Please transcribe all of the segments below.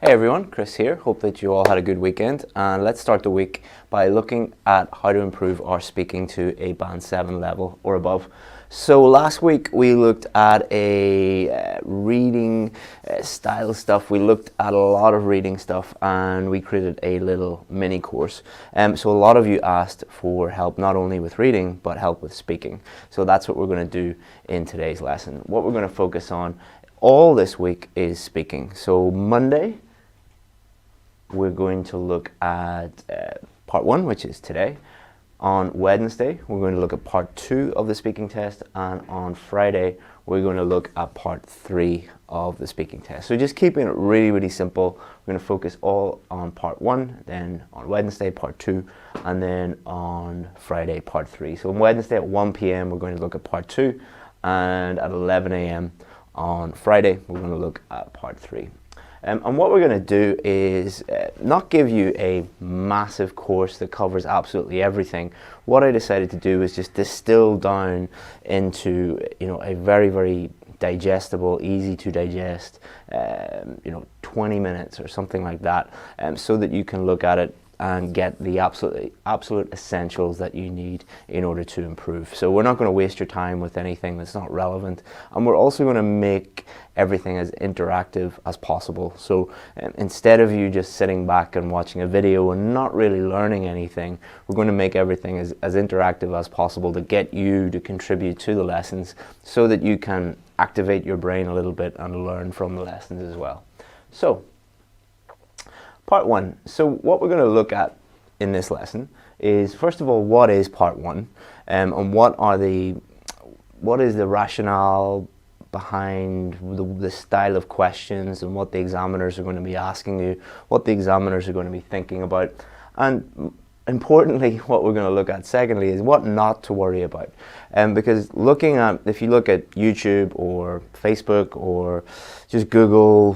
Hey everyone, Chris here. Hope that you all had a good weekend, and let's start the week by looking at how to improve our speaking to a band 7 level or above. So last week we looked at a reading style stuff. We looked at a lot of reading stuff and we created a little mini course. So a lot of you asked for help not only with reading but help with speaking. So that's what we're going to do in today's lesson. What we're going to focus on all this week is speaking. So Monday we're going to look at part 1, which is today. On Wednesday, we're going to look at part 2 of the speaking test, and on Friday, we're going to look at part 3 of the speaking test. So just keeping it really, really simple. We're going to focus all on part 1, then on Wednesday, part 2, and then on Friday, part 3. So on Wednesday at 1 p.m, we're going to look at part 2, and at 11 a.m. on Friday, we're going to look at part 3. And what we're going to do is not give you a massive course that covers absolutely everything. What I decided to do is just distill down into a very, very digestible, easy to digest 20 minutes or something like that, so that you can look at it and get the absolute essentials that you need in order to improve. So we're not going to waste your time with anything that's not relevant, and we're also going to make everything as interactive as possible. So instead of you just sitting back and watching a video and not really learning anything, we're going to make everything as interactive as possible to get you to contribute to the lessons so that you can activate your brain a little bit and learn from the lessons as well. So part 1. So what we're going to look at in this lesson is, first of all, what is part 1, and what is the rationale behind the style of questions and what the examiners are going to be asking you, what the examiners are going to be thinking about, and importantly, what we're going to look at secondly is what not to worry about. Because if you look at YouTube or Facebook or just Google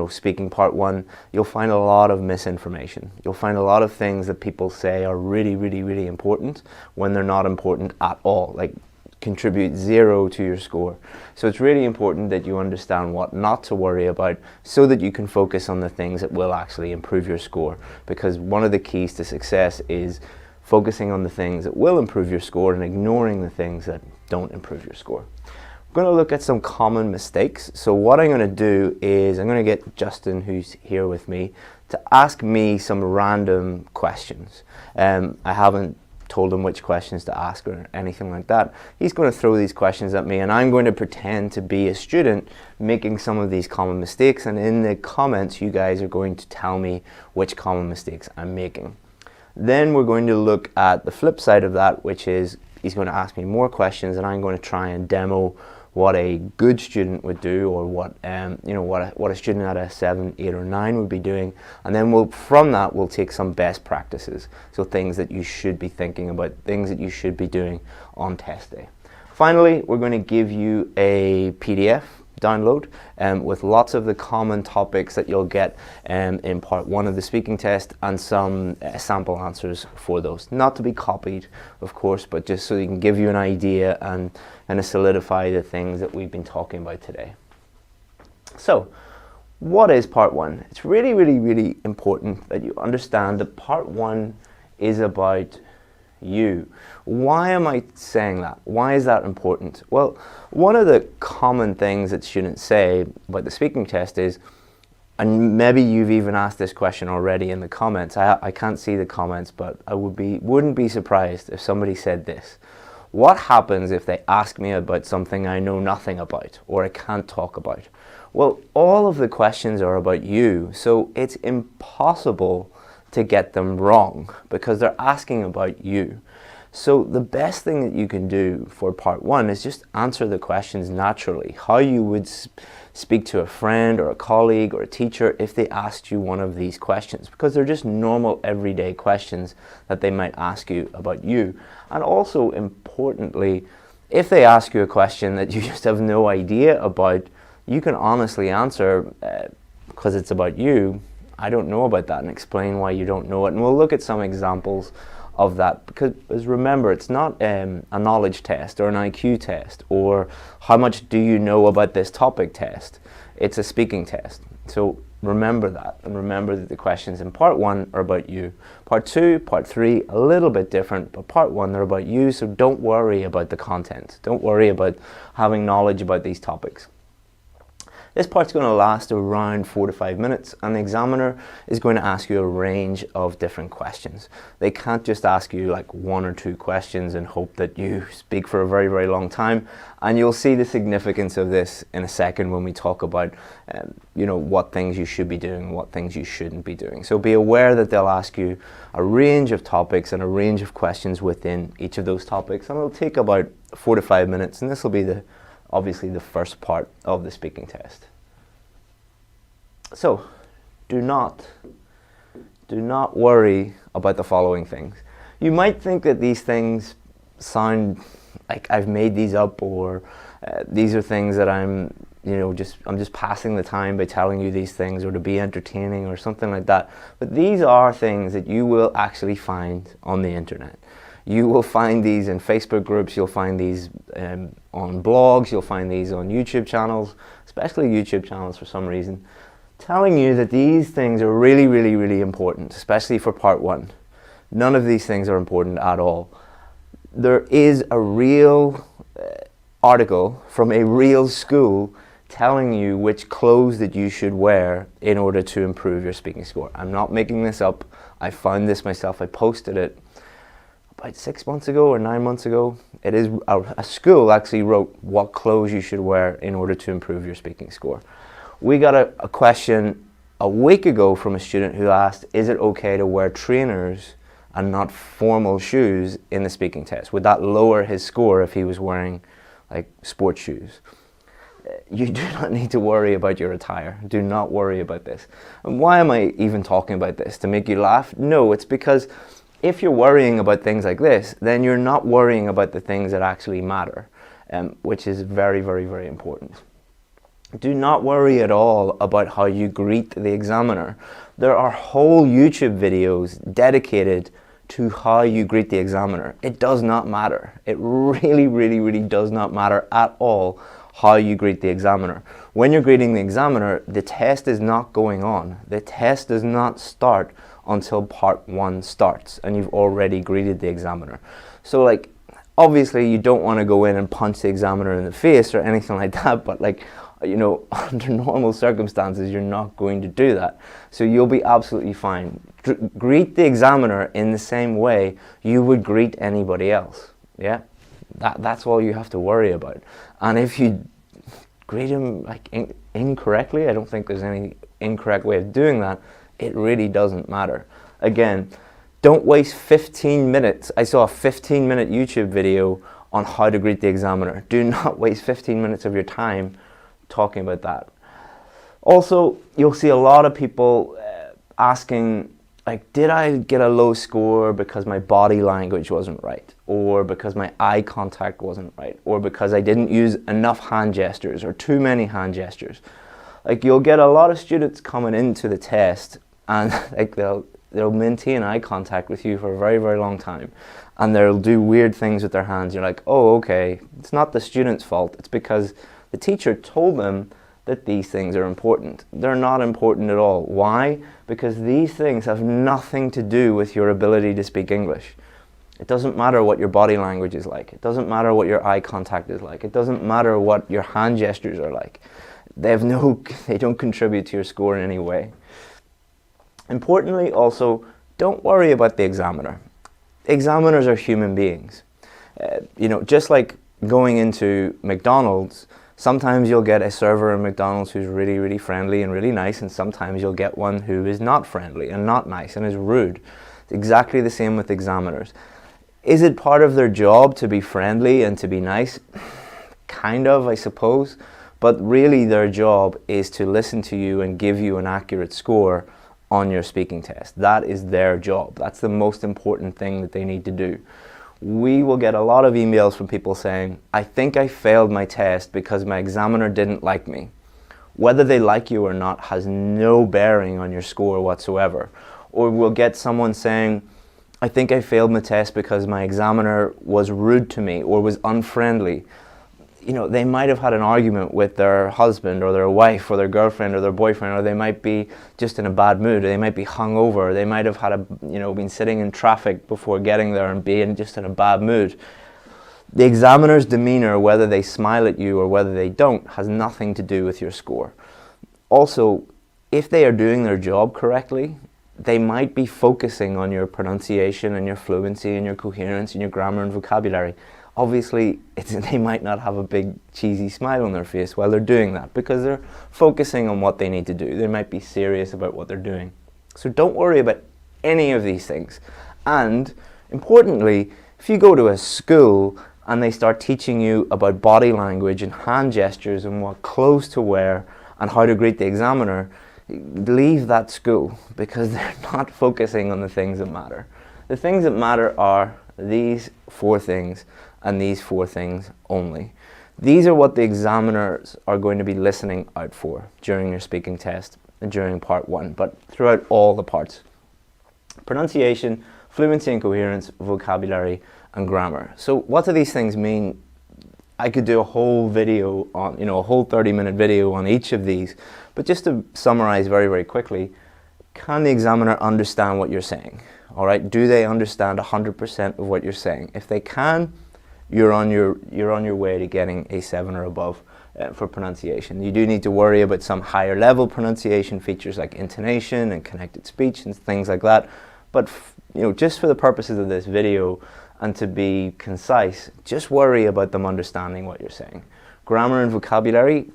speaking part 1, you'll find a lot of misinformation. You'll find a lot of things that people say are really, really, really important when they're not important at all, like contribute 0 to your score. So it's really important that you understand what not to worry about so that you can focus on the things that will actually improve your score, because one of the keys to success is focusing on the things that will improve your score and ignoring the things that don't improve your score. We're going to look at some common mistakes. So what I'm going to do is I'm going to get Justin, who's here with me, to ask me some random questions. I haven't told him which questions to ask or anything like that. He's going to throw these questions at me and I'm going to pretend to be a student making some of these common mistakes, and in the comments you guys are going to tell me which common mistakes I'm making. Then we're going to look at the flip side of that, which is he's going to ask me more questions and I'm going to try and demo what a good student would do, or what a student at a 7, 8 or 9 would be doing, and then from that we'll take some best practices, so things that you should be thinking about, things that you should be doing on test day. Finally, we're going to give you a PDF download with lots of the common topics that you'll get in part 1 of the speaking test, and some sample answers for those. Not to be copied, of course, but just so you can give you an idea and solidify the things that we've been talking about today. So, what is part 1? It's really, really, really important that you understand that part 1 is about you. Why am I saying that? Why is that important? Well, one of the common things that students say about the speaking test is, and maybe you've even asked this question already in the comments, I can't see the comments, but I wouldn't be surprised if somebody said this: what happens if they ask me about something I know nothing about or I can't talk about? Well, all of the questions are about you, so it's impossible to get them wrong because they're asking about you. So the best thing that you can do for part 1 is just answer the questions naturally, how you would speak to a friend or a colleague or a teacher if they asked you one of these questions, because they're just normal everyday questions that they might ask you about you. And also importantly, if they ask you a question that you just have no idea about, you can honestly answer, because it's about you, I don't know about that, and explain why you don't know it. And we'll look at some examples of that, because remember, it's not a knowledge test or an IQ test or how much do you know about this topic test. It's a speaking test. So remember that, and remember that the questions in part 1 are about you. Part 2, part 3, a little bit different, but part 1, they're about you, so don't worry about the content. Don't worry about having knowledge about these topics. This part's going to last around 4 to 5 minutes, and the examiner is going to ask you a range of different questions. They can't just ask you like 1 or 2 questions and hope that you speak for a very, very long time. And you'll see the significance of this in a second when we talk about you know, what things you should be doing and what things you shouldn't be doing. So be aware that they'll ask you a range of topics and a range of questions within each of those topics, and it'll take about 4 to 5 minutes, and this will be obviously the first part of the speaking test. So, do not worry about the following things. You might think that these things sound like I've made these up, or these are things that I'm just passing the time by telling you these things, or to be entertaining or something like that. But these are things that you will actually find on the internet. You will find these in Facebook groups, you'll find these on blogs, you'll find these on YouTube channels, especially YouTube channels for some reason, telling you that these things are really, really, really important, especially for part 1. None of these things are important at all. There is a real article from a real school telling you which clothes that you should wear in order to improve your speaking score. I'm not making this up. I found this myself. I posted it about 6 months ago or 9 months ago. It is a school actually wrote what clothes you should wear in order to improve your speaking score. We got a question a week ago from a student who asked, is it okay to wear trainers and not formal shoes in the speaking test? Would that lower his score if he was wearing like sports shoes? You do not need to worry about your attire. Do not worry about this. And why am I even talking about this? To make you laugh? No, it's because if you're worrying about things like this, then you're not worrying about the things that actually matter, which is very, very, very important. Do not worry at all about how you greet the examiner. There are whole YouTube videos dedicated to how you greet the examiner. It does not matter. It really, really, really does not matter at all how you greet the examiner. When you're greeting the examiner, the test is not going on. The test does not start until part 1 starts and you've already greeted the examiner. So like, obviously you don't want to go in and punch the examiner in the face or anything like that, but like, you know, under normal circumstances you're not going to do that. So you'll be absolutely fine. Greet the examiner in the same way you would greet anybody else. Yeah, that's all you have to worry about. And if you greet him like incorrectly, I don't think there's any incorrect way of doing that. It really doesn't matter. Again, don't waste 15 minutes. I saw a 15-minute YouTube video on how to greet the examiner. Do not waste 15 minutes of your time talking about that. Also, you'll see a lot of people asking, like, did I get a low score because my body language wasn't right, or because my eye contact wasn't right, or because I didn't use enough hand gestures or too many hand gestures? Like, you'll get a lot of students coming into the test and like they'll maintain eye contact with you for a very, very long time, and they'll do weird things with their hands. You're like, oh, okay, it's not the student's fault. It's because the teacher told them that these things are important. They're not important at all. Why? Because these things have nothing to do with your ability to speak English. It doesn't matter what your body language is like. It doesn't matter what your eye contact is like. It doesn't matter what your hand gestures are like. They don't contribute to your score in any way. Importantly also, don't worry about the examiner. Examiners are human beings. You know, just like going into McDonald's, sometimes you'll get a server in McDonald's who's really, really friendly and really nice, and sometimes you'll get one who is not friendly and not nice and is rude. It's exactly the same with examiners. Is it part of their job to be friendly and to be nice? Kind of, I suppose. But really their job is to listen to you and give you an accurate score on your speaking test. That is their job. That's the most important thing that they need to do. We will get a lot of emails from people saying, I think I failed my test because my examiner didn't like me. Whether they like you or not has no bearing on your score whatsoever. Or we'll get someone saying, I think I failed my test because my examiner was rude to me or was unfriendly. you know, they might have had an argument with their husband or their wife or their girlfriend or their boyfriend, or they might be just in a bad mood, or they might be hungover, they might have had been sitting in traffic before getting there and being just in a bad mood. The examiner's demeanor, whether they smile at you or whether they don't, has nothing to do with your score. Also, if they are doing their job correctly, they might be focusing on your pronunciation and your fluency and your coherence and your grammar and vocabulary. Obviously, they might not have a big cheesy smile on their face while they're doing that, because they're focusing on what they need to do. They might be serious about what they're doing. So don't worry about any of these things. And importantly, if you go to a school and they start teaching you about body language and hand gestures and what clothes to wear and how to greet the examiner, leave that school, because they're not focusing on the things that matter. The things that matter are these 4 things and these 4 things only. These are what the examiners are going to be listening out for during your speaking test and during part 1, but throughout all the parts. Pronunciation, fluency and coherence, vocabulary and grammar. So what do these things mean? I could do a whole video on, a whole 30-minute video on each of these, but just to summarize very, very quickly, can the examiner understand what you're saying? All right, do they understand 100% of what you're saying? If they can, you're on your way to getting a 7 or above for pronunciation. You do need to worry about some higher level pronunciation features like intonation and connected speech and things like that. But just for the purposes of this video and to be concise, just worry about them understanding what you're saying. Grammar and vocabulary,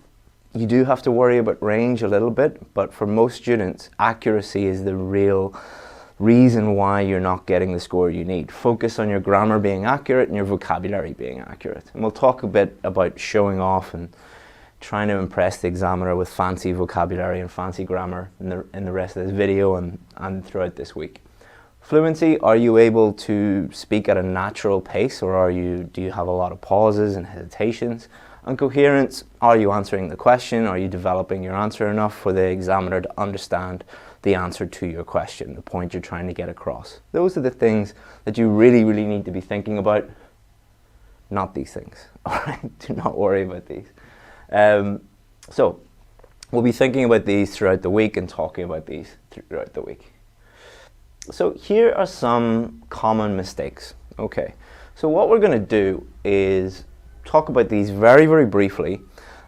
you do have to worry about range a little bit, but for most students, accuracy is the real reason why you're not getting the score you need. Focus on your grammar being accurate and your vocabulary being accurate. And we'll talk a bit about showing off and trying to impress the examiner with fancy vocabulary and fancy grammar in the rest of this video and throughout this week. Fluency, are you able to speak at a natural pace, or do you have a lot of pauses and hesitations? And coherence, are you answering the question? Are you developing your answer enough for the examiner to understand the answer to your question, the point you're trying to get across? Those are the things that you really, really need to be thinking about, not these things. All right, do not worry about these. So we'll be thinking about these throughout the week and talking about these throughout the week. So here are some common mistakes. Okay, so what we're going to do is talk about these very, very briefly.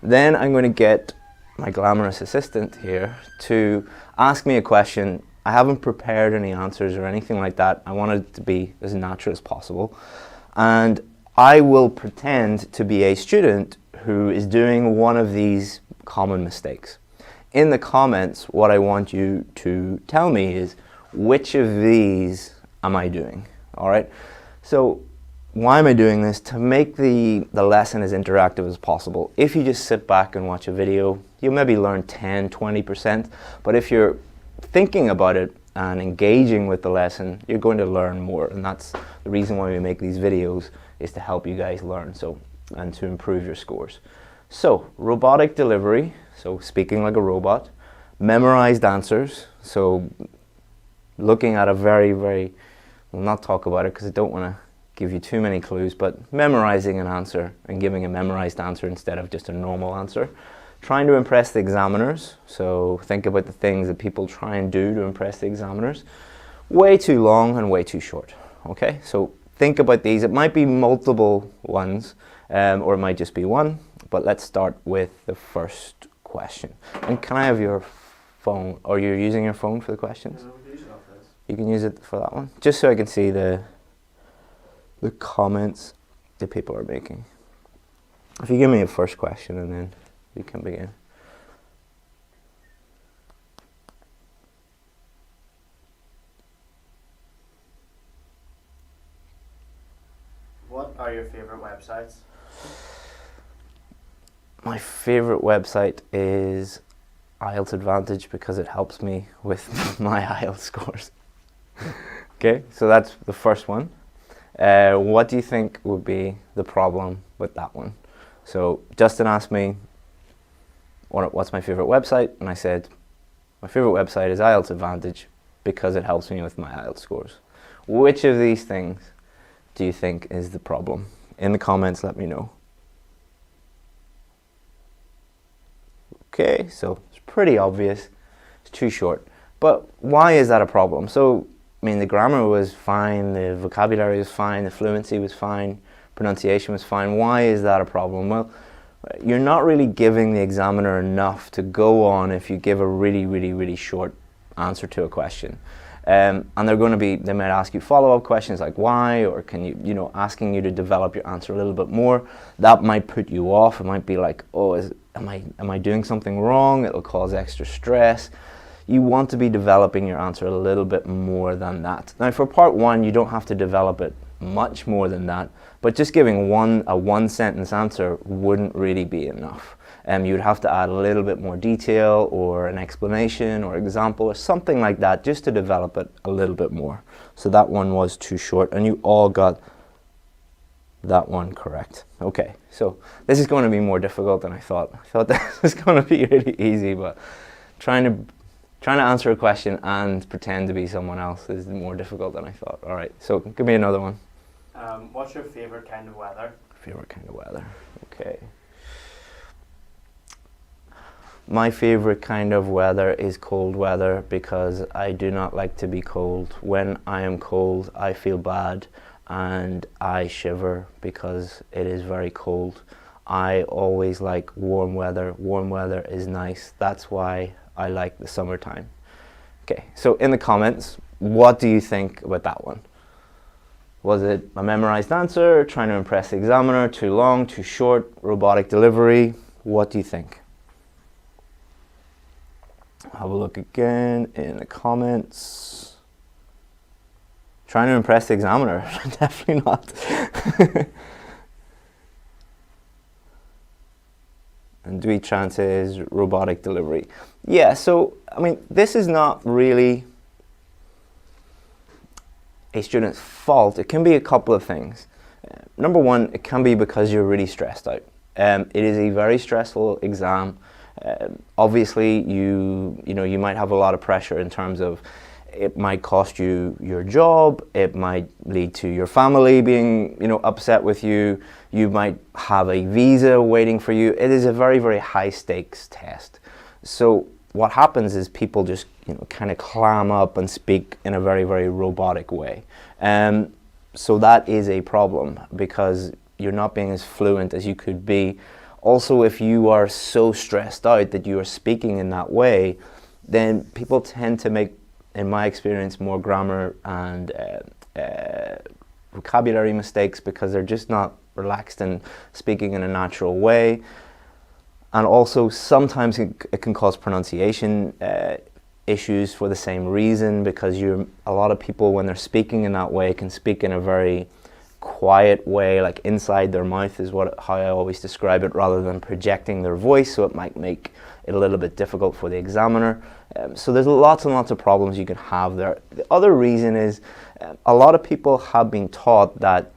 Then I'm going to get my glamorous assistant here to ask me a question. I haven't prepared any answers or anything like that. I want it to be as natural as possible. And I will pretend to be a student who is doing one of these common mistakes. In the comments, what I want you to tell me is, which of these am I doing? All right. So why am I doing this? To make the lesson as interactive as possible. If you just sit back and watch a video, you'll maybe learn 10, 20%. But if you're thinking about it and engaging with the lesson, you're going to learn more. And that's the reason why we make these videos, is to help you guys learn and to improve your scores. So robotic delivery, so speaking like a robot. Memorized answers, so looking at a very, very, we'll not talk about it because I don't want to give you too many clues, but memorizing an answer and giving a memorized answer instead of just a normal answer. Trying to impress the examiners, so think about the things that people try and do to impress the examiners. Way too long and way too short. Okay, so think about these. It might be multiple ones, or it might just be one, but let's start with the first question. And can I have your phone, or you're using your phone for the questions? You can use it for that one, just so I can see the comments that people are making. If you give me a first question and then we can begin. What are your favorite websites? My favorite website is IELTS Advantage because it helps me with my IELTS scores. Okay, so that's the first one. What do you think would be the problem with that one? So Justin asked me, what's my favorite website? And I said, my favorite website is IELTS Advantage because it helps me with my IELTS scores. Which of these things do you think is the problem? In the comments, let me know. Okay, so it's pretty obvious. It's too short. But why is that a problem? So, I mean, the grammar was fine, the vocabulary was fine, the fluency was fine, pronunciation was fine. Why is that a problem? Well, you're not really giving the examiner enough to go on if you give a really short answer to a question. And they're going to be, they might ask you follow-up questions like why, or can you, asking you to develop your answer a little bit more. That might put you off. It might be like, oh, am I doing something wrong? It'll cause extra stress. You want to be developing your answer a little bit more than that. Now for part one, you don't have to develop it much more than that, but just giving a one-sentence answer wouldn't really be enough. You'd have to add a little bit more detail or an explanation or example or something like that just to develop it a little bit more. So that one was too short, and you all got that one correct. Okay, so this is going to be more difficult than I thought. I thought this was going to be really easy, but trying to answer a question and pretend to be someone else is more difficult than I thought. All right, so give me another one. What's your favorite kind of weather? Favorite kind of weather. Okay. My favorite kind of weather is cold weather because I do not like to be cold. When I am cold, I feel bad and I shiver because it is very cold. I always like warm weather. Warm weather is nice. That's why I like the summertime. Okay, so in the comments, what do you think about that one? Was it a memorized answer, trying to impress the examiner, too long, too short, robotic delivery? What do you think? Have a look again in the comments. Trying to impress the examiner? Definitely not. And Dweet Chan says robotic delivery. Yeah, so, I mean, this is not really a student's fault. It can be a couple of things. Number one, it can be because you're really stressed out. It is a very stressful exam. Obviously, you might have a lot of pressure in terms of it might cost you your job, it might lead to your family being upset with you, you might have a visa waiting for you. It is a very high stakes test. So what happens is people just kind of clam up and speak in a very robotic way. So that is a problem because you're not being as fluent as you could be. Also, if you are so stressed out that you are speaking in that way, then people tend to make, in my experience, more grammar and vocabulary mistakes because they're just not relaxed and speaking in a natural way. And also, sometimes it can cause pronunciation issues for the same reason because a lot of people, when they're speaking in that way, can speak in a very quiet way, like inside their mouth is how I always describe it, rather than projecting their voice, so it might make it a little bit difficult for the examiner. So there's lots and lots of problems you can have there. The other reason is a lot of people have been taught that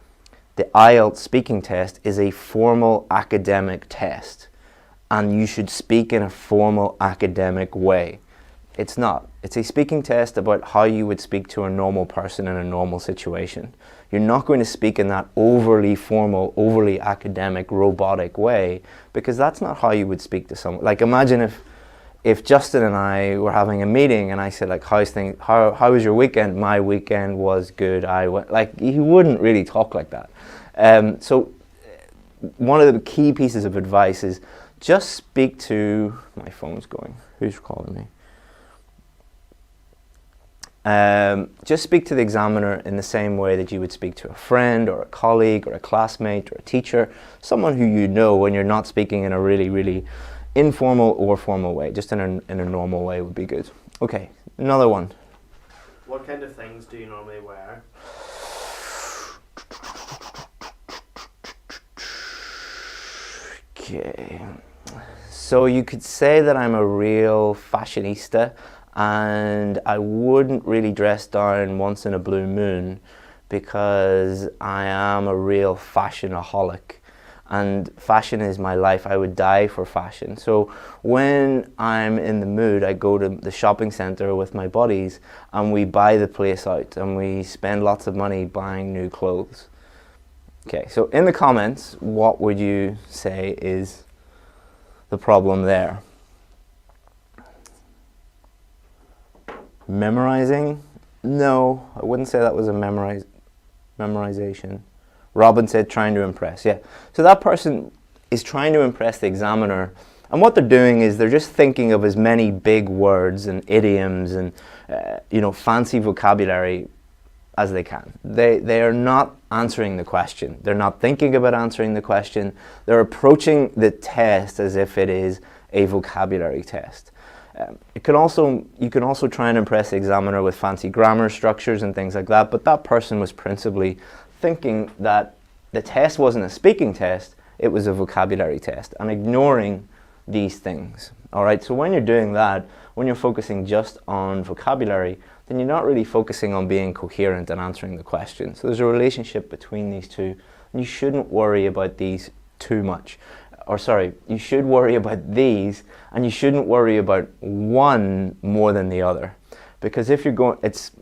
the IELTS speaking test is a formal academic test and you should speak in a formal academic way. It's not. It's a speaking test about how you would speak to a normal person in a normal situation. You're not going to speak in that overly formal, overly academic, robotic way because that's not how you would speak to someone. Like imagine if Justin and I were having a meeting and I said like, how was your weekend? My weekend was good. He wouldn't really talk like that. So one of the key pieces of advice is just speak to, my phone's going, who's calling me? Just speak to the examiner in the same way that you would speak to a friend or a colleague or a classmate or a teacher, someone who you know, when you're not speaking in a really informal or formal way. Just in a normal way would be good. Okay, another one. What kind of things do you normally wear? Okay, so you could say that I'm a real fashionista. And I wouldn't really dress down once in a blue moon because I am a real fashionaholic and fashion is my life. I would die for fashion. So when I'm in the mood, I go to the shopping center with my buddies and we buy the place out and we spend lots of money buying new clothes. Okay, so in the comments, what would you say is the problem there? Memorizing? No, I wouldn't say that was a memorization. Robin said trying to impress. Yeah. So that person is trying to impress the examiner, and what they're doing is they're just thinking of as many big words and idioms and fancy vocabulary as they can. They are not answering the question. They're not thinking about answering the question. They're approaching the test as if it is a vocabulary test. You can also try and impress the examiner with fancy grammar structures and things like that, but that person was principally thinking that the test wasn't a speaking test, it was a vocabulary test, and ignoring these things. All right, so when you're doing that, when you're focusing just on vocabulary, then you're not really focusing on being coherent and answering the question. So there's a relationship between these two, and you shouldn't worry about these too much. Or sorry, you should worry about these, and you shouldn't worry about one more than the other. Because if you're going, it's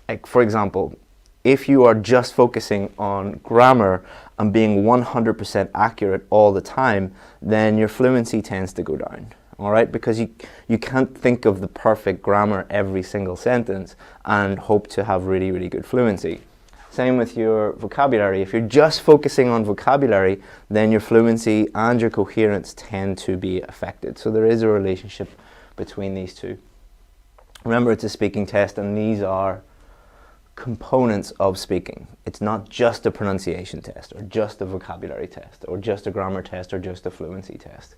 like, for example, if you are just focusing on grammar and being 100% accurate all the time, then your fluency tends to go down. All right, because you can't think of the perfect grammar every single sentence and hope to have really, really good fluency. Same with your vocabulary. If you're just focusing on vocabulary, then your fluency and your coherence tend to be affected. So there is a relationship between these two. Remember, it's a speaking test, and these are components of speaking. It's not just a pronunciation test, or just a vocabulary test, or just a grammar test, or just a fluency test.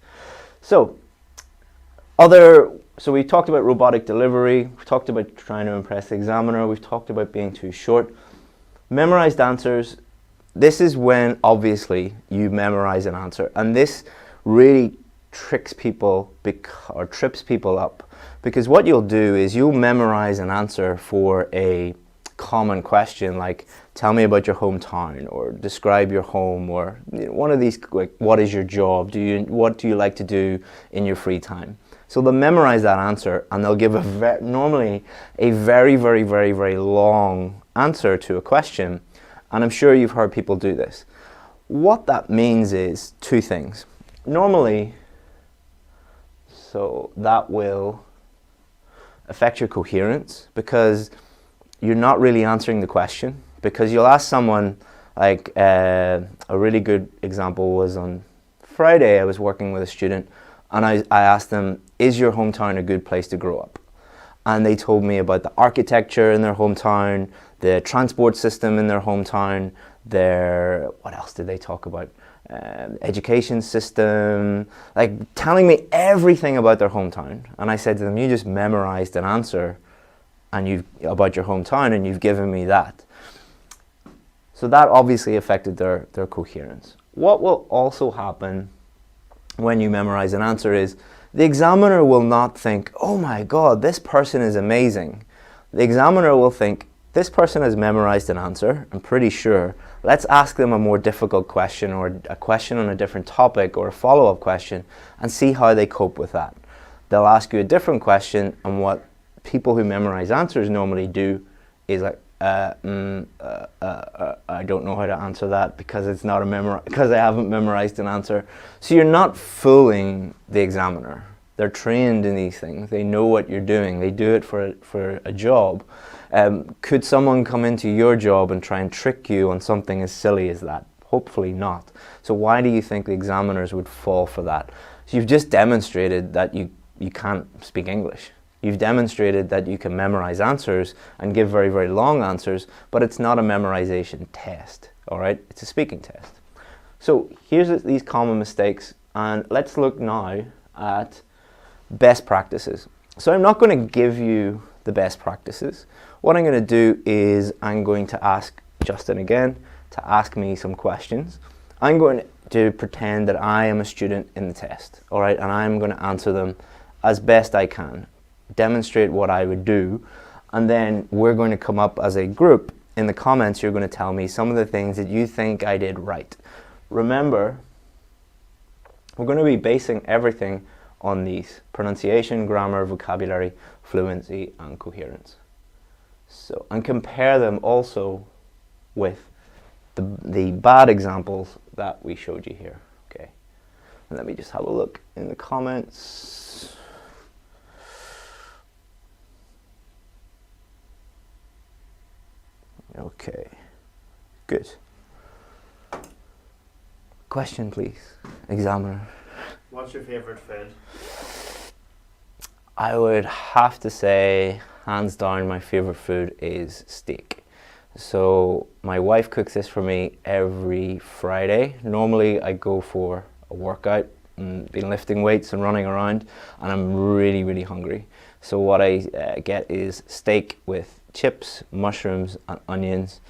So we talked about robotic delivery, we've talked about trying to impress the examiner, we've talked about being too short. Memorized answers, this is when obviously you memorize an answer, and this really trips people up, because what you'll do is you'll memorize an answer for a common question like tell me about your hometown, or describe your home, or one of these, like what is your job, what do you like to do in your free time. So they'll memorize that answer, and they'll give normally a very, very, very, very long answer to a question, and I'm sure you've heard people do this. What that means is two things. Normally, so that will affect your coherence, because you're not really answering the question, because you'll ask someone, like a really good example was on Friday. I was working with a student, and I asked them, is your hometown a good place to grow up? And they told me about the architecture in their hometown, the transport system in their hometown, what else did they talk about? Education system, like telling me everything about their hometown. And I said to them, you just memorized an answer about your hometown, and you've given me that. So that obviously affected their coherence. What will also happen when you memorize an answer is the examiner will not think, oh my God, this person is amazing. The examiner will think, this person has memorized an answer, I'm pretty sure. Let's ask them a more difficult question, or a question on a different topic, or a follow-up question, and see how they cope with that. They'll ask you a different question, and what people who memorize answers normally do is like, I don't know how to answer that because it's not because I haven't memorized an answer. So you're not fooling the examiner. They're trained in these things. They know what you're doing. They do it for a job. Could someone come into your job and try and trick you on something as silly as that? Hopefully not. So why do you think the examiners would fall for that? So you've just demonstrated that you can't speak English. You've demonstrated that you can memorize answers and give very, very long answers, but it's not a memorization test, all right? It's a speaking test. So here's these common mistakes, and let's look now at best practices. So I'm not going to give you the best practices. What I'm going to do is I'm going to ask Justin again to ask me some questions. I'm going to pretend that I am a student in the test, all right? And I'm going to answer them as best I can. Demonstrate what I would do, and then we're going to come up as a group. In the comments, you're going to tell me some of the things that you think I did right. Remember, we're going to be basing everything on these: pronunciation, grammar, vocabulary, fluency, and coherence. So, and compare them also with the bad examples that we showed you here. Okay, and let me just have a look in the comments. Okay, good. Question, please, examiner. What's your favourite food? I would have to say, hands down, my favourite food is steak. So my wife cooks this for me every Friday. Normally I go for a workout and been lifting weights and running around, and I'm really, really hungry. So what I get is steak with chips, mushrooms and onions,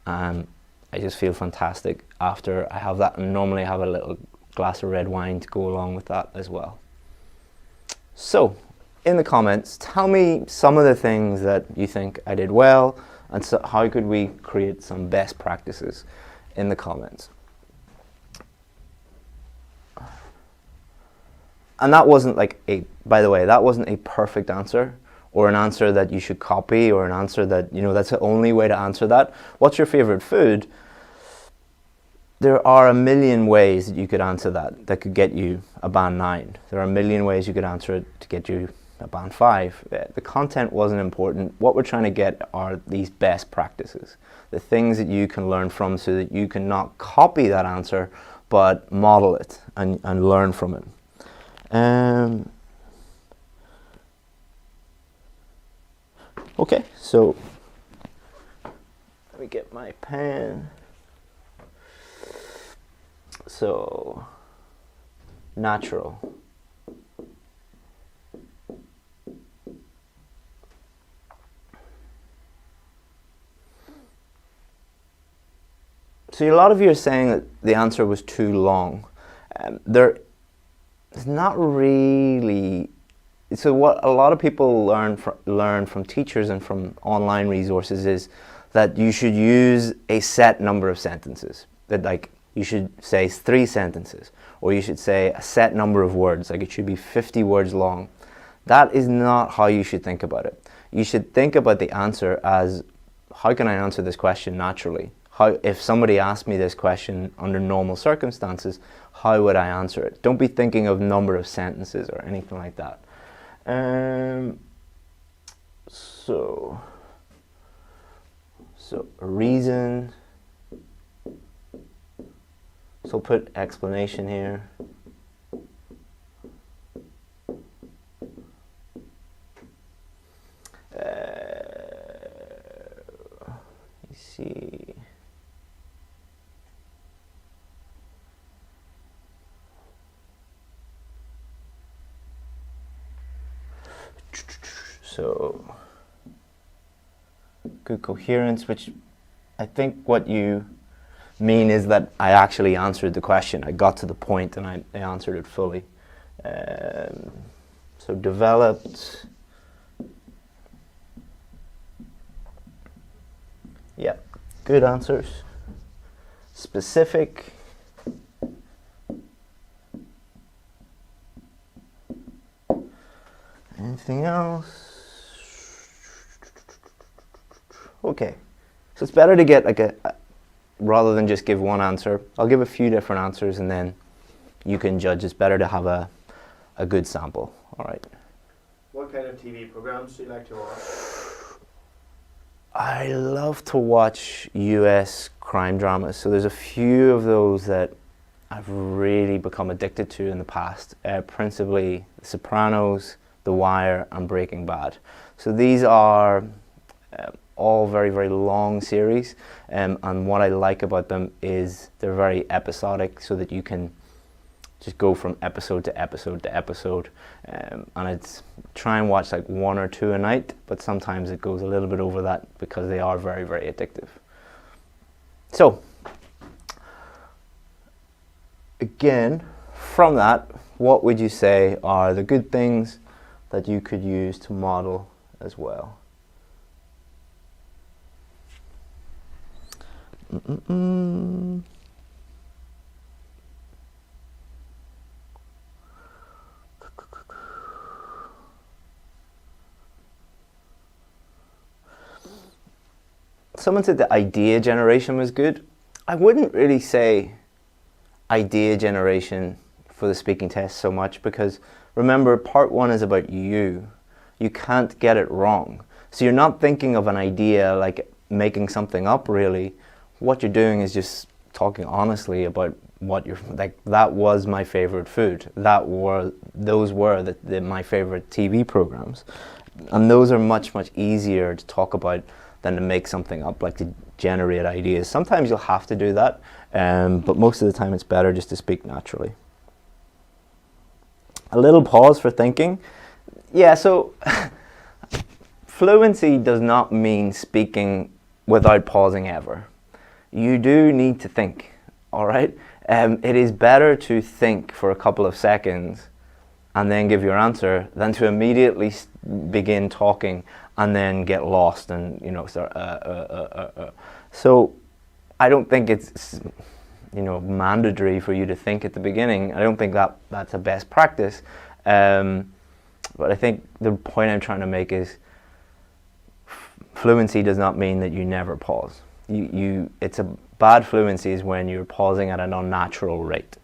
and I just feel fantastic after I have that, and normally I have a little glass of red wine to go along with that as well. So in the comments, tell me some of the things that you think I did well, and so how could we create some best practices in the comments. And that wasn't like by the way, that wasn't a perfect answer, or an answer that you should copy, or an answer that, you know, that's the only way to answer that. What's your favorite food? There are a million ways that you could answer that could get you a band 9. There are a million ways you could answer it to get you a band 5. The content wasn't important. What we're trying to get are these best practices, the things that you can learn from, so that you can not copy that answer, but model it and learn from it. Okay, so let me get my pen. So, natural. So a lot of you are saying that the answer was too long. There is not really. So what a lot of people learn from teachers and from online resources is that you should use a set number of sentences. That, like, you should say 3 sentences, or you should say a set number of words, like it should be 50 words long. That is not how you should think about it. You should think about the answer as, how can I answer this question naturally? If somebody asked me this question under normal circumstances, how would I answer it? Don't be thinking of number of sentences or anything like that. So a reason. So put explanation here. You see. So good coherence, which I think what you mean is that I actually answered the question. I got to the point and I answered it fully. So developed. Yeah, good answers. Specific. Anything else? Okay, so it's better to get like rather than just give one answer. I'll give a few different answers and then you can judge. It's better to have a good sample. All right. What kind of TV programs do you like to watch? I love to watch US crime dramas. So there's a few of those that I've really become addicted to in the past. Principally The Sopranos, The Wire and Breaking Bad. So these are all very, very long series, and what I like about them is they're very episodic, so that you can just go from episode to episode to episode, and it's try and watch like 1 or 2 a night, but sometimes it goes a little bit over that because they are very, very addictive. So again, from that, what would you say are the good things that you could use to model as well? Someone said the idea generation was good. I wouldn't really say idea generation for the speaking test so much, because remember, part 1 is about you. You can't get it wrong. So you're not thinking of an idea like making something up really. What you're doing is just talking honestly about what you're, like, that was my favorite food. Those were my favorite TV programs. And those are much, much easier to talk about than to make something up, like to generate ideas. Sometimes you'll have to do that, but most of the time it's better just to speak naturally. A little pause for thinking. Yeah, so fluency does not mean speaking without pausing ever. You do need to think, all right? It is better to think for a couple of seconds and then give your answer than to immediately begin talking and then get lost and, you know, start So I don't think it's, you know, mandatory for you to think at the beginning. I don't think that's a best practice. But I think the point I'm trying to make is fluency does not mean that you never pause. It's a bad fluency is when you're pausing at an unnatural rate.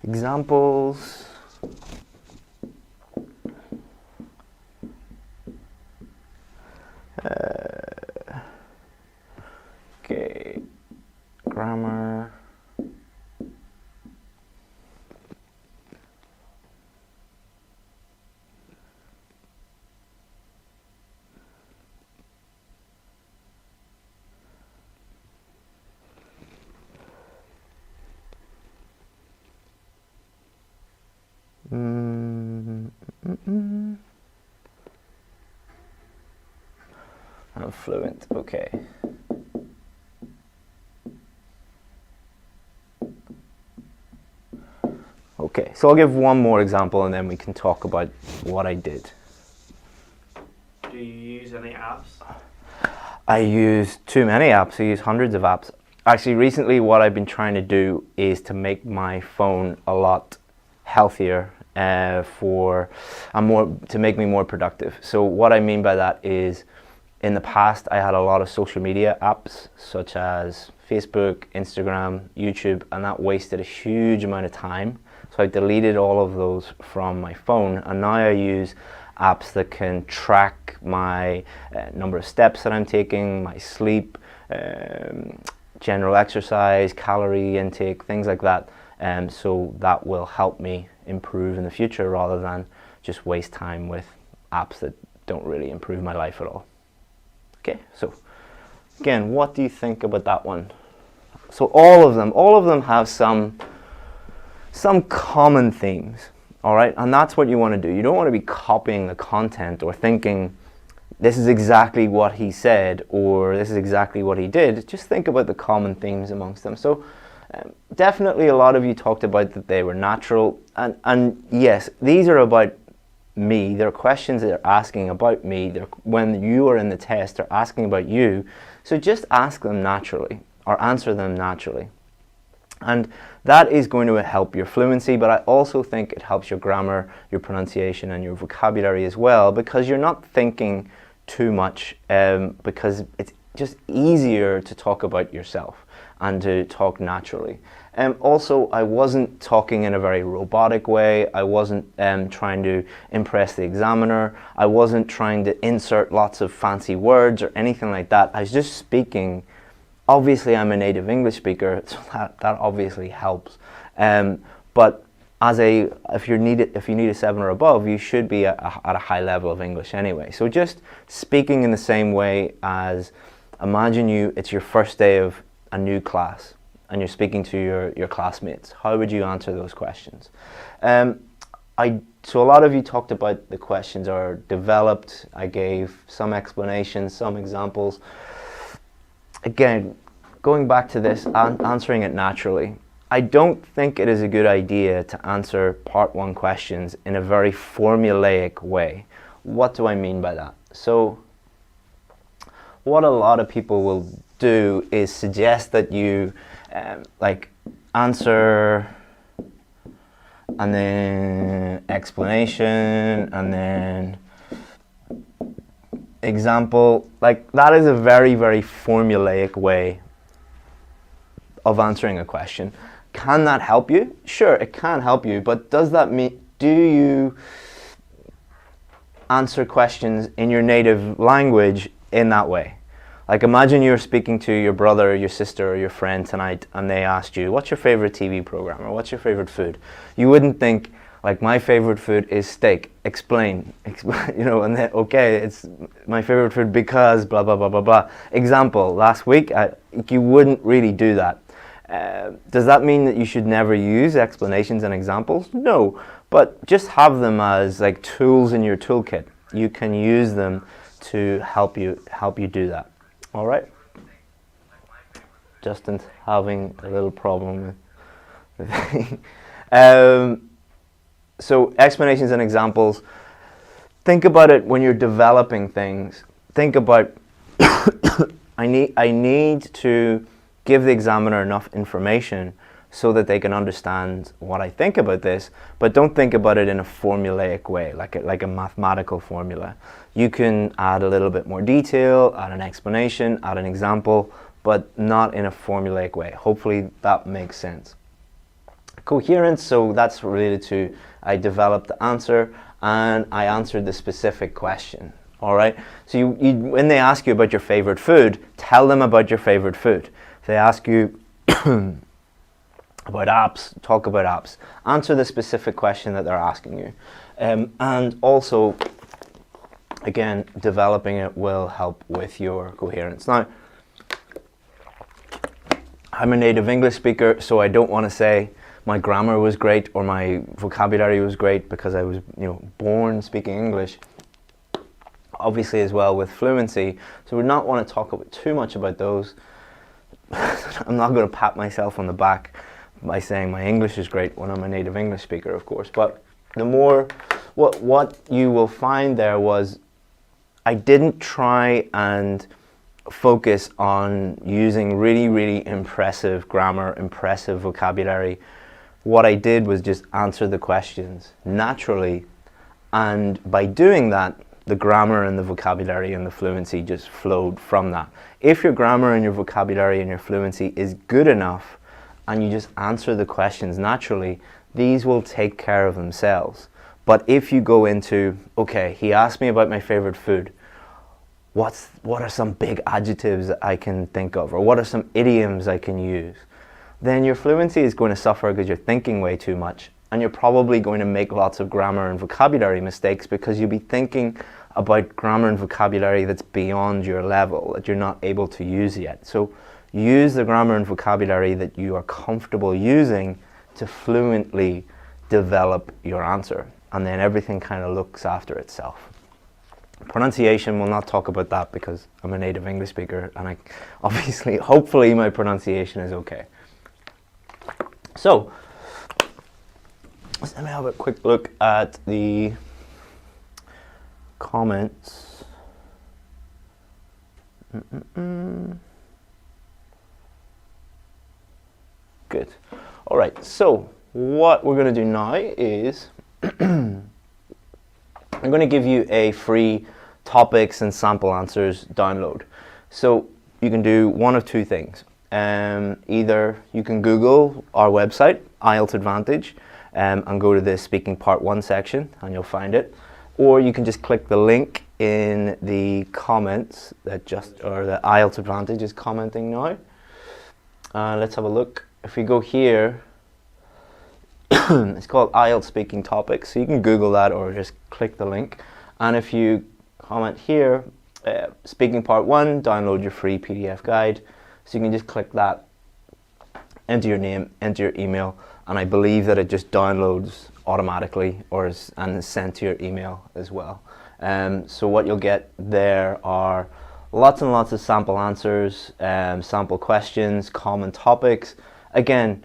Examples. Okay, grammar. I'm fluent, okay. Okay, so I'll give one more example and then we can talk about what I did. Do you use any apps? I use too many apps. I use hundreds of apps. Actually, recently what I've been trying to do is to make my phone a lot healthier to make me more productive. So what I mean by that is, in the past I had a lot of social media apps such as Facebook, Instagram, YouTube, and that wasted a huge amount of time. So I deleted all of those from my phone, and now I use apps that can track my number of steps that I'm taking, my sleep, general exercise, calorie intake, things like that. So that will help me improve in the future rather than just waste time with apps that don't really improve my life at all. Okay, so again, what do you think about that one? So all of them have some common themes, all right? And that's what you want to do. You don't want to be copying the content or thinking this is exactly what he said or this is exactly what he did. Just think about the common themes amongst them. So definitely a lot of you talked about that they were natural, and yes, these are about me. They're questions that they're asking about me. When you are in the test, they're asking about you. So just ask them naturally or answer them naturally. And that is going to help your fluency, but I also think it helps your grammar, your pronunciation, and your vocabulary as well, because you're not thinking too much, because it's just easier to talk about yourself and to talk naturally. Also, I wasn't talking in a very robotic way. I wasn't trying to impress the examiner. I wasn't trying to insert lots of fancy words or anything like that. I was just speaking. Obviously, I'm a native English speaker, so that obviously helps. But if you need a 7 or above, you should be at a high level of English anyway. So just speaking in the same way as, imagine it's your first day of a new class and you're speaking to your classmates. How would you answer those questions? So a lot of you talked about the questions are developed. I gave some explanations, some examples. Again, going back to this, answering it naturally. I don't think it is a good idea to answer part 1 questions in a very formulaic way. What do I mean by that? So what a lot of people will do is suggest that you answer and then explanation and then example. Like, that is a very, very formulaic way of answering a question. Can that help you? Sure, it can help you, but does that mean, do you answer questions in your native language in that way? Like, imagine you're speaking to your brother or your sister or your friend tonight and they asked you, what's your favorite TV program, or what's your favorite food? You wouldn't think, like, my favorite food is steak. Explain, you know, and then, okay, it's my favorite food because blah, blah, blah, blah, blah. Example, last week, you wouldn't really do that. Does that mean that you should never use explanations and examples? No, but just have them as like tools in your toolkit. You can use them to help you do that. All right. Justin's having a little problem with so explanations and examples. Think about it when you're developing things. Think about I need to give the examiner enough information so that they can understand what I think about this, but don't think about it in a formulaic way, like a mathematical formula. You can add a little bit more detail, add an explanation, add an example, but not in a formulaic way. Hopefully that makes sense. Coherence, so that's related to I developed the answer and I answered the specific question. All right, so when they ask you about your favorite food, tell them about your favorite food. If they ask you about apps, talk about apps. Answer the specific question that they're asking you. And also, again, developing it will help with your coherence. Now, I'm a native English speaker, so I don't want to say my grammar was great or my vocabulary was great because I was, born speaking English. Obviously, as well with fluency, so we not want to talk too much about those. I'm not going to pat myself on the back by saying my English is great when I'm a native English speaker, of course. But the more, what you will find there was, I didn't try and focus on using really, really impressive grammar, impressive vocabulary. What I did was just answer the questions naturally, and by doing that, the grammar and the vocabulary and the fluency just flowed from that. If your grammar and your vocabulary and your fluency is good enough and you just answer the questions naturally, these will take care of themselves. But if you go into, okay, he asked me about my favorite food, what are some big adjectives that I can think of, or what are some idioms I can use, then your fluency is going to suffer because you're thinking way too much, and you're probably going to make lots of grammar and vocabulary mistakes because you'll be thinking about grammar and vocabulary that's beyond your level, that you're not able to use yet. So use the grammar and vocabulary that you are comfortable using to fluently develop your answer, and then everything kind of looks after itself. Pronunciation, we'll not talk about that because I'm a native English speaker, and hopefully my pronunciation is okay. So let me have a quick look at the comments. Good. All right, so what we're going to do now is I'm going to give you a free topics and sample answers download. So you can do one of two things. Either you can Google our website, IELTS Advantage, and go to the Speaking Part 1 section and you'll find it. Or you can just click the link in the comments that the IELTS Advantage is commenting now. Let's have a look. If we go here, it's called IELTS Speaking Topics. So you can Google that or just click the link. And if you comment here, Speaking Part 1, download your free PDF guide. So you can just click that, enter your name, enter your email, and I believe that it just downloads automatically and is sent to your email as well. So what you'll get there are lots and lots of sample answers, sample questions, common topics. Again,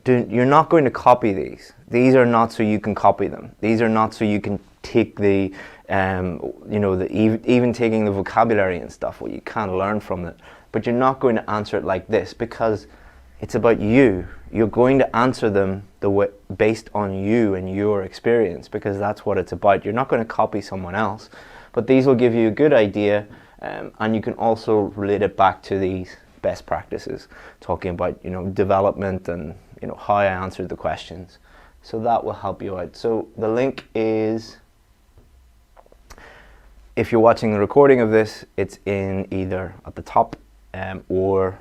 you're not going to copy these. These are not so you can copy them. These are not so you can take the, even taking the vocabulary and stuff, what you can learn from it. But you're not going to answer it like this because it's about you. You're going to answer them based on you and your experience, because that's what it's about. You're not going to copy someone else, but these will give you a good idea, and you can also relate it back to these best practices, talking about, you know, development and, you know, how I answered the questions. So that will help you out. So the link is, if you're watching the recording of this, it's in either at the top or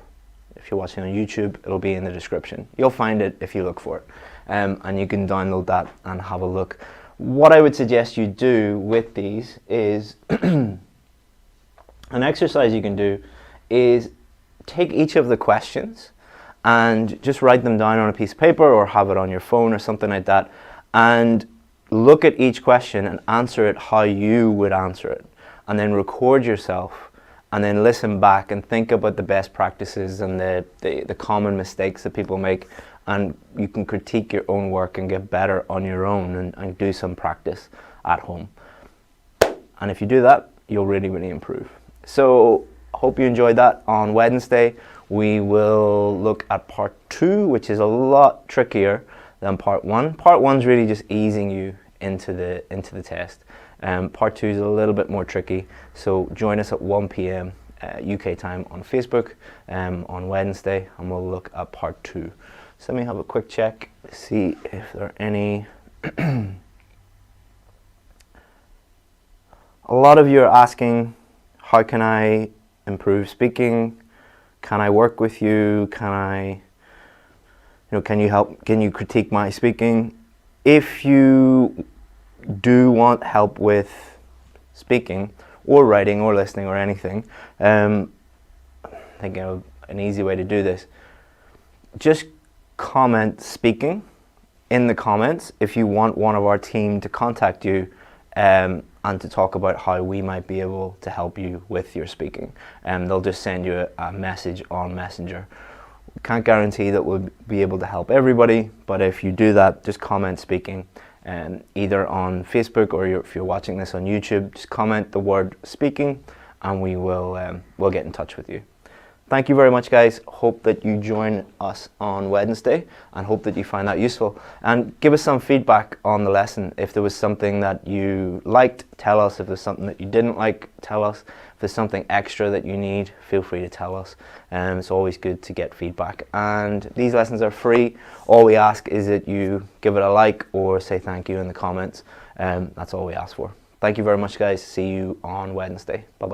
if you're watching on YouTube, it'll be in the description. You'll find it if you look for it, and you can download that and have a look. What I would suggest you do with these is an exercise you can do is take each of the questions and just write them down on a piece of paper or have it on your phone or something like that, and look at each question and answer it how you would answer it, and then record yourself and then listen back and think about the best practices and the common mistakes that people make, and you can critique your own work and get better on your own and do some practice at home. And if you do that, you'll really, really improve. So hope you enjoyed that. On Wednesday, we will look at part 2, which is a lot trickier than part 1. Part 1's really just easing you into the test. Part 2 is a little bit more tricky, so join us at 1 p.m. UK time on Facebook on Wednesday, and we'll look at part 2. So let me have a quick check, see if there are any. A lot of you are asking, how can I improve speaking? Can I work with you? Can you help? Can you critique my speaking? If you do want help with speaking or writing or listening or anything, I think an easy way to do this, just comment speaking in the comments if you want one of our team to contact you and to talk about how we might be able to help you with your speaking. They'll just send you a message on Messenger. We can't guarantee that we'll be able to help everybody, but if you do that, just comment speaking. Either on Facebook or if you're watching this on YouTube, just comment the word speaking and we will we'll get in touch with you. Thank you very much, guys. Hope that you join us on Wednesday and hope that you find that useful. And give us some feedback on the lesson. If there was something that you liked, tell us. If there's something that you didn't like, tell us. If there's something extra that you need, feel free to tell us. It's always good to get feedback. And these lessons are free. All we ask is that you give it a like or say thank you in the comments. That's all we ask for. Thank you very much, guys. See you on Wednesday. Bye-bye.